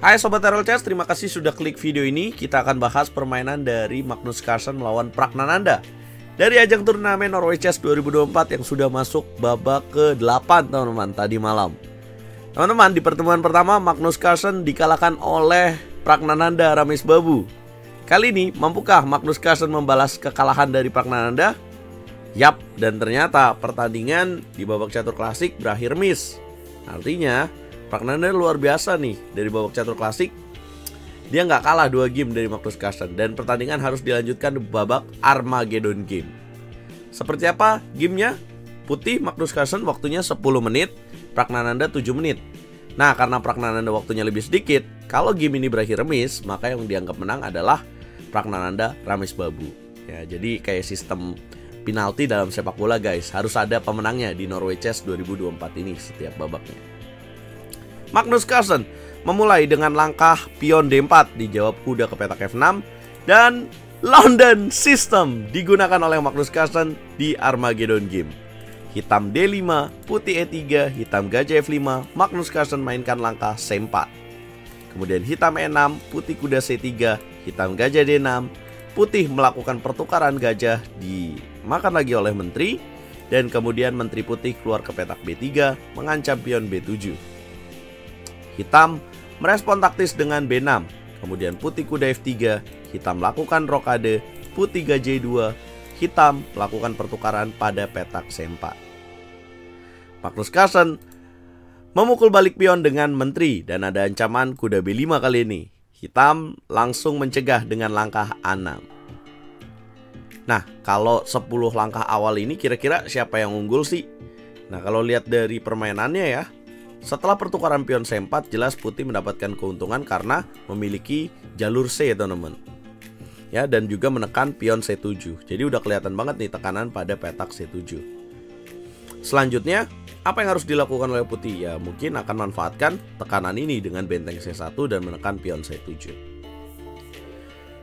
Hai Sobat RL Chess, terima kasih sudah klik video ini. Kita akan bahas permainan dari Magnus Carlsen melawan Praggnanandha dari ajang turnamen Norway Chess 2024 yang sudah masuk babak ke-8 teman-teman tadi malam. Teman-teman, di pertemuan pertama Magnus Carlsen dikalahkan oleh Praggnanandha Ramesbabu. Kali ini, mampukah Magnus Carlsen membalas kekalahan dari Praggnanandha? Yap, dan ternyata pertandingan di babak catur klasik berakhir miss. Artinya Praggnanandha luar biasa nih. Dari babak catur klasik dia nggak kalah 2 game dari Magnus Carlsen, dan pertandingan harus dilanjutkan di babak Armageddon game. Seperti apa gamenya? Putih Magnus Carlsen waktunya 10 menit, Praggnanandha 7 menit. Nah, karena Praggnanandha waktunya lebih sedikit, kalau game ini berakhir remis, maka yang dianggap menang adalah Praggnanandha Ramesbabu. Ya, jadi kayak sistem penalti dalam sepak bola guys. Harus ada pemenangnya di Norway Chess 2024 ini setiap babaknya. Magnus Carlsen memulai dengan langkah pion D4, dijawab kuda ke petak F6, dan London System digunakan oleh Magnus Carlsen di Armageddon game. Hitam D5, putih E3, hitam gajah F5, Magnus Carlsen mainkan langkah C4. Kemudian hitam E6, putih kuda C3, hitam gajah D6, putih melakukan pertukaran gajah, dimakan lagi oleh menteri, dan kemudian menteri putih keluar ke petak B3, mengancam pion B7. Hitam merespon taktis dengan B6, kemudian putih kuda F3, hitam lakukan rokade, putih gajah E2, hitam melakukan pertukaran pada petak C4. Magnus Carlsen memukul balik pion dengan menteri dan ada ancaman kuda B5 kali ini. Hitam langsung mencegah dengan langkah A6. Nah, kalau 10 langkah awal ini kira-kira siapa yang unggul sih? Nah, kalau lihat dari permainannya ya, setelah pertukaran pion C4, jelas putih mendapatkan keuntungan karena memiliki jalur C, teman-teman. Ya, dan juga menekan pion C7. Jadi udah kelihatan banget nih tekanan pada petak C7. Selanjutnya, apa yang harus dilakukan oleh putih? Ya, mungkin akan manfaatkan tekanan ini dengan benteng C1 dan menekan pion C7.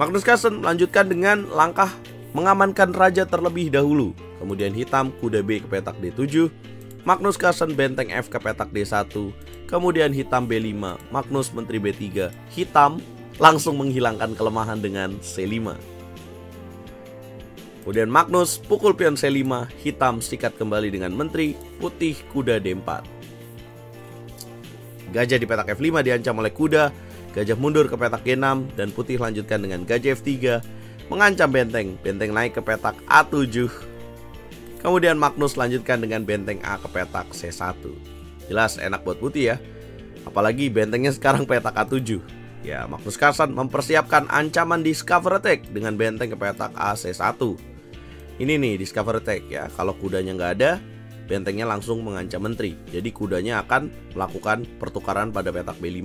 Magnus Carlsen melanjutkan dengan langkah mengamankan raja terlebih dahulu. Kemudian hitam kuda B ke petak D7, Magnus Carlsen benteng F ke petak D1, kemudian hitam B5, Magnus menteri B3, hitam langsung menghilangkan kelemahan dengan C5. Kemudian Magnus pukul pion C5, hitam sikat kembali dengan menteri, putih kuda D4. Gajah di petak F5 diancam oleh kuda, gajah mundur ke petak G6, dan putih lanjutkan dengan gajah F3, mengancam benteng, benteng naik ke petak A7. Kemudian Magnus lanjutkan dengan benteng A ke petak C1. Jelas enak buat putih ya. Apalagi bentengnya sekarang petak A7. Ya, Magnus Carlsen mempersiapkan ancaman discover attack dengan benteng ke petak A C1. Ini nih discover attack ya. Kalau kudanya nggak ada, bentengnya langsung mengancam menteri. Jadi kudanya akan melakukan pertukaran pada petak B5,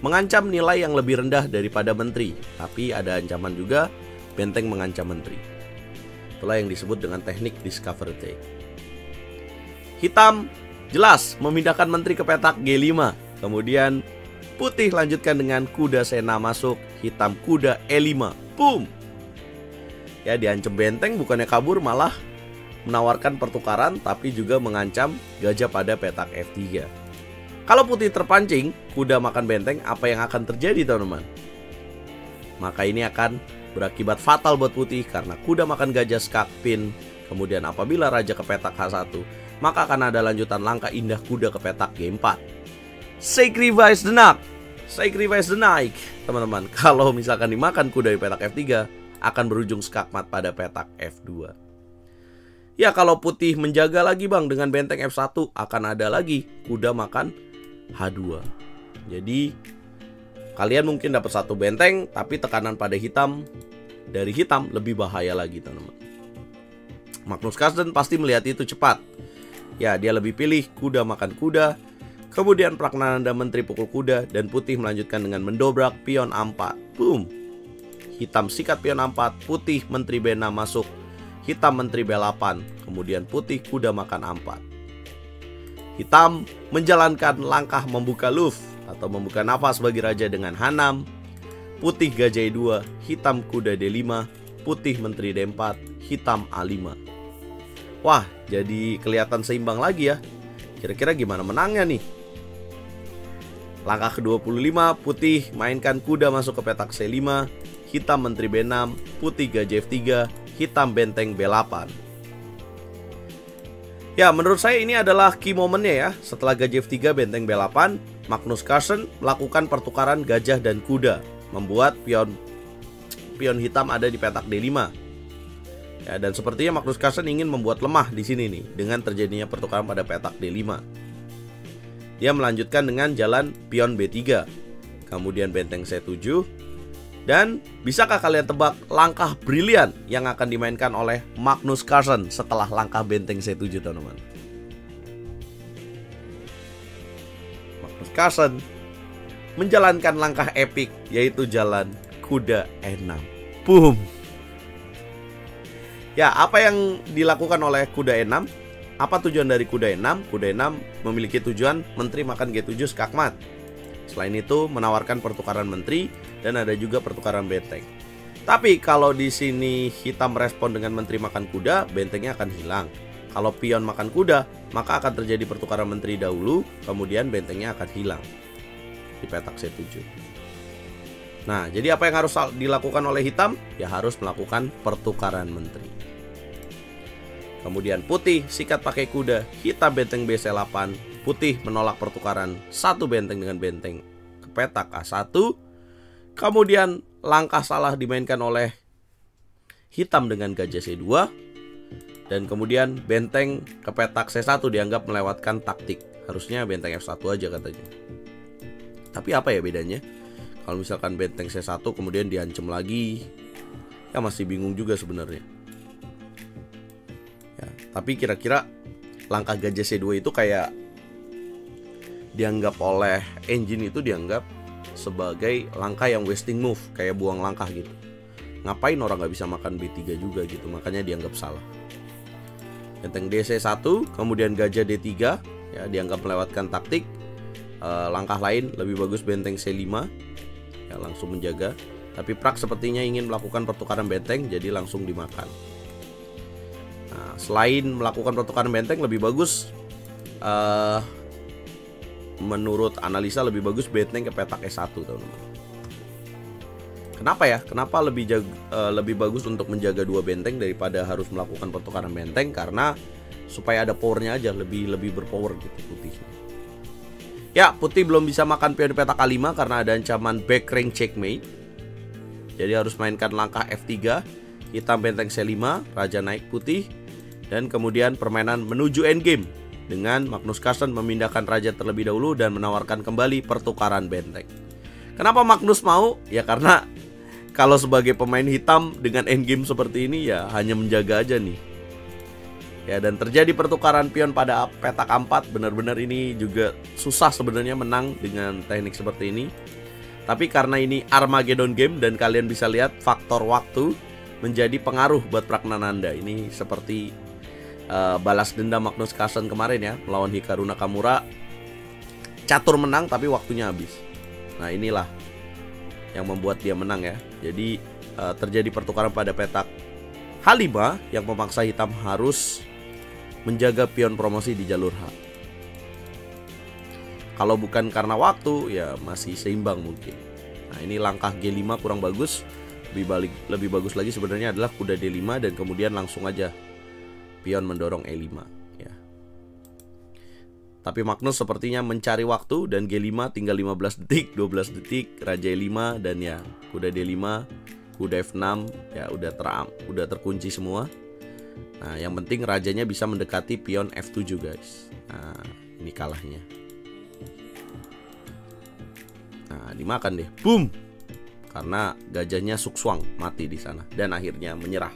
mengancam nilai yang lebih rendah daripada menteri. Tapi ada ancaman juga benteng mengancam menteri. Itulah yang disebut dengan teknik discover attack. Hitam jelas memindahkan menteri ke petak G5. Kemudian putih lanjutkan dengan kuda C6 masuk, hitam kuda E5. Boom. Ya, diancam benteng, bukannya kabur malah menawarkan pertukaran, tapi juga mengancam gajah pada petak F3. Kalau putih terpancing, kuda makan benteng, apa yang akan terjadi teman-teman? Maka ini akan berakibat fatal buat putih karena kuda makan gajah skak pin. Kemudian apabila raja ke petak H1, maka akan ada lanjutan langkah indah kuda ke petak G4. Sacrifice the knight. Sacrifice the knight. Teman-teman, kalau misalkan dimakan kuda di petak F3, akan berujung skakmat pada petak F2. Ya, kalau putih menjaga lagi bang dengan benteng F1, akan ada lagi kuda makan H2. Jadi kalian mungkin dapat satu benteng, tapi tekanan pada hitam dari hitam lebih bahaya lagi teman-teman. Magnus Carlsen pasti melihat itu cepat. Ya, dia lebih pilih kuda makan kuda. Kemudian Praggnanandha menteri pukul kuda, dan putih melanjutkan dengan mendobrak pion A4. Boom. Hitam sikat pion A4, putih menteri B6 masuk, hitam menteri B8, kemudian putih kuda makan A4. Hitam menjalankan langkah membuka luv atau membuka nafas bagi raja dengan H6, putih gajah E2, hitam kuda D5, putih menteri D4, hitam A5. Wah, jadi kelihatan seimbang lagi ya. Kira-kira gimana menangnya nih? Langkah ke-25, putih mainkan kuda masuk ke petak C5, hitam menteri B6, putih gajah F3, hitam benteng B8. Ya, menurut saya ini adalah key momennya ya. Setelah gajah F3, benteng B8, Magnus Carlsen melakukan pertukaran gajah dan kuda, membuat pion hitam ada di petak D5. Ya, dan sepertinya Magnus Carlsen ingin membuat lemah di sini nih dengan terjadinya pertukaran pada petak D5. Dia melanjutkan dengan jalan pion B3, kemudian benteng C7. Dan bisakah kalian tebak langkah brilian yang akan dimainkan oleh Magnus Carlsen setelah langkah benteng C7, teman-teman? Magnus Carlsen menjalankan langkah epik, yaitu jalan kuda E6. Boom. Ya, apa yang dilakukan oleh kuda E6? Apa tujuan dari kuda E6? Kuda E6 memiliki tujuan menteri makan G7 skakmat. Selain itu menawarkan pertukaran menteri dan ada juga pertukaran benteng. Tapi kalau di sini hitam respon dengan menteri makan kuda, bentengnya akan hilang. Kalau pion makan kuda, maka akan terjadi pertukaran menteri dahulu, kemudian bentengnya akan hilang di petak C7. Nah, jadi apa yang harus dilakukan oleh hitam? Ya harus melakukan pertukaran menteri. Kemudian putih sikat pakai kuda, hitam benteng BC8, putih menolak pertukaran satu benteng dengan benteng ke petak A1. Kemudian langkah salah dimainkan oleh hitam dengan gajah C2. Dan kemudian benteng ke petak C1 dianggap melewatkan taktik. Harusnya benteng F1 aja katanya. Tapi apa ya bedanya? Kalau misalkan benteng C1 kemudian diancam lagi, ya masih bingung juga sebenarnya. Ya, tapi kira-kira langkah gajah C2 itu kayak dianggap oleh engine itu dianggap sebagai langkah yang wasting move, kayak buang langkah gitu. Ngapain orang nggak bisa makan B3 juga gitu, makanya dianggap salah. Benteng DC1, kemudian gajah D3, ya dianggap melewatkan taktik. Langkah lain lebih bagus benteng C5, ya langsung menjaga. Tapi Prak sepertinya ingin melakukan pertukaran benteng, jadi langsung dimakan. Nah, selain melakukan pertukaran benteng lebih bagus, menurut analisa lebih bagus benteng ke petak E1, teman-teman. Kenapa ya? Kenapa lebih bagus untuk menjaga dua benteng daripada harus melakukan pertukaran benteng? Karena supaya ada powernya aja, lebih berpower gitu putihnya. Ya, putih belum bisa makan pion di petak A5 karena ada ancaman back rank checkmate. Jadi harus mainkan langkah F3, hitam benteng C5, raja naik putih, dan kemudian permainan menuju endgame dengan Magnus Carlsen memindahkan raja terlebih dahulu dan menawarkan kembali pertukaran benteng. Kenapa Magnus mau? Ya karena kalau sebagai pemain hitam dengan endgame seperti ini ya hanya menjaga aja nih. Ya, dan terjadi pertukaran pion pada petak A4. Benar-benar ini juga susah sebenarnya menang dengan teknik seperti ini. Tapi karena ini Armageddon game dan kalian bisa lihat faktor waktu menjadi pengaruh buat Pragnananda. Ini seperti balas dendam Magnus Carlsen kemarin ya melawan Hikaru Nakamura. Catur menang tapi waktunya habis. Nah, inilah yang membuat dia menang ya. Jadi terjadi pertukaran pada petak H5 yang memaksa hitam harus menjaga pion promosi di jalur H. Kalau bukan karena waktu ya masih seimbang mungkin. Nah, ini langkah G5 kurang bagus. Lebih bagus lagi sebenarnya adalah kuda D5 dan kemudian langsung aja pion mendorong E5 ya. Tapi Magnus sepertinya mencari waktu dan G5 tinggal 15 detik, 12 detik, raja E5 dan ya kuda D5, kuda F6 ya udah terkunci semua. Nah, yang penting rajanya bisa mendekati pion F7 guys. Nah, ini kalahnya. Nah, dimakan deh. Boom. Karena gajahnya sukswang mati di sana dan akhirnya menyerah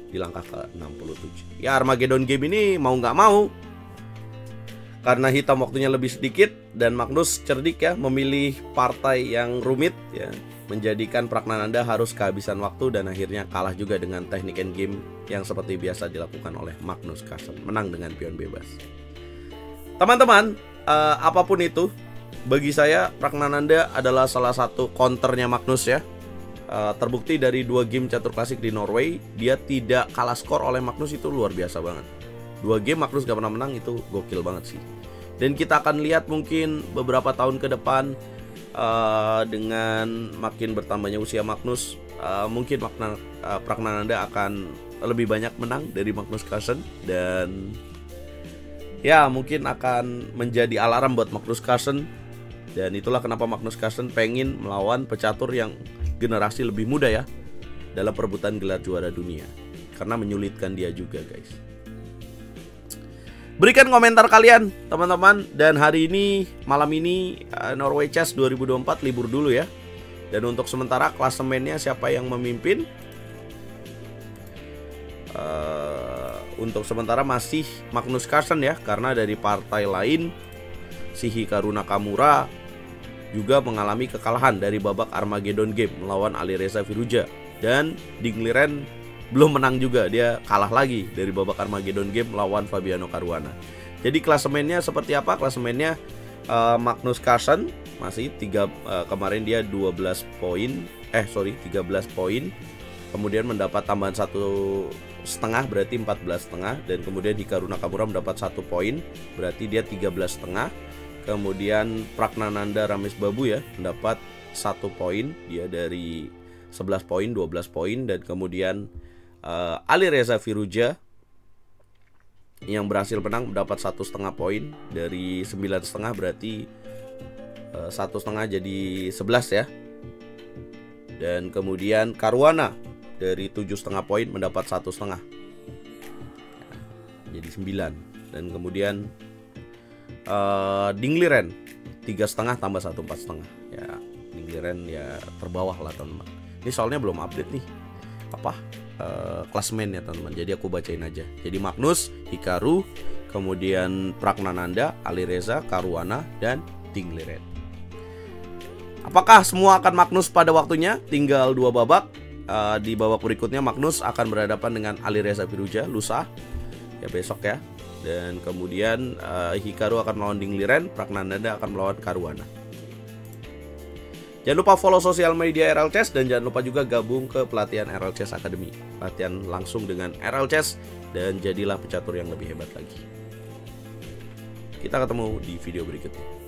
di langkah ke-67. Ya, Armageddon game ini mau nggak mau karena hitam waktunya lebih sedikit dan Magnus cerdik ya memilih partai yang rumit ya, menjadikan Pragnananda harus kehabisan waktu dan akhirnya kalah juga dengan teknik endgame yang seperti biasa dilakukan oleh Magnus Carlsen, menang dengan pion bebas. Teman-teman, apapun itu, bagi saya Pragnananda adalah salah satu counternya Magnus ya. Terbukti dari 2 game catur klasik di Norway, dia tidak kalah skor oleh Magnus, itu luar biasa banget. 2 game Magnus gak pernah menang, itu gokil banget sih. Dan kita akan lihat mungkin beberapa tahun ke depan dengan makin bertambahnya usia Magnus, mungkin Pragnananda akan lebih banyak menang dari Magnus Carlsen. Dan ya mungkin akan menjadi alarm buat Magnus Carlsen. Dan itulah kenapa Magnus Carlsen pengen melawan pecatur yang generasi lebih muda ya, dalam perebutan gelar juara dunia, karena menyulitkan dia juga guys. Berikan komentar kalian teman-teman. Dan hari ini, malam ini Norway Chess 2024 libur dulu ya. Dan untuk sementara klasemennya siapa yang memimpin? Untuk sementara masih Magnus Carlsen ya, karena dari partai lain si Hikaru Nakamura juga mengalami kekalahan dari babak Armageddon Game melawan Alireza Firouzja. Dan Ding Liren belum menang juga, dia kalah lagi dari babak Armageddon Game melawan Fabiano Caruana. Jadi klasemennya seperti apa? Klasemennya Magnus Carlsen masih kemarin dia 13 poin, 13 poin. Kemudian mendapat tambahan 1,5 berarti 14,5. Dan kemudian Hikaru Nakamura mendapat 1 poin berarti dia 13,5. Kemudian Pragnananda Ramesbabu ya mendapat 1 poin, dia dari 11 poin 12 poin. Dan kemudian Alireza Firouzja yang berhasil menang mendapat 1,5 poin dari 9,5 berarti 1,5 jadi 11 ya. Dan kemudian Caruana dari 7,5 poin mendapat 1,5 jadi 9. Dan kemudian Ding Liren 3,5 tambah 1 4,5 ya. Ding Liren ya terbawah lah teman-teman. Ini soalnya belum update nih klasemen ya teman-teman. Jadi aku bacain aja. Jadi Magnus, Hikaru, kemudian Pragnananda, Alireza, Caruana, dan Ding Liren. Apakah semua akan Magnus pada waktunya? Tinggal 2 babak. Di babak berikutnya Magnus akan berhadapan dengan Alireza Firouzja lusa ya, besok ya. Dan kemudian Hikaru akan melawan Ding Liren, Pragnananda akan melawan Caruana. Jangan lupa follow sosial media RL Chess, dan jangan lupa juga gabung ke pelatihan RL Chess Academy. Latihan langsung dengan RL Chess dan jadilah pecatur yang lebih hebat lagi. Kita ketemu di video berikutnya.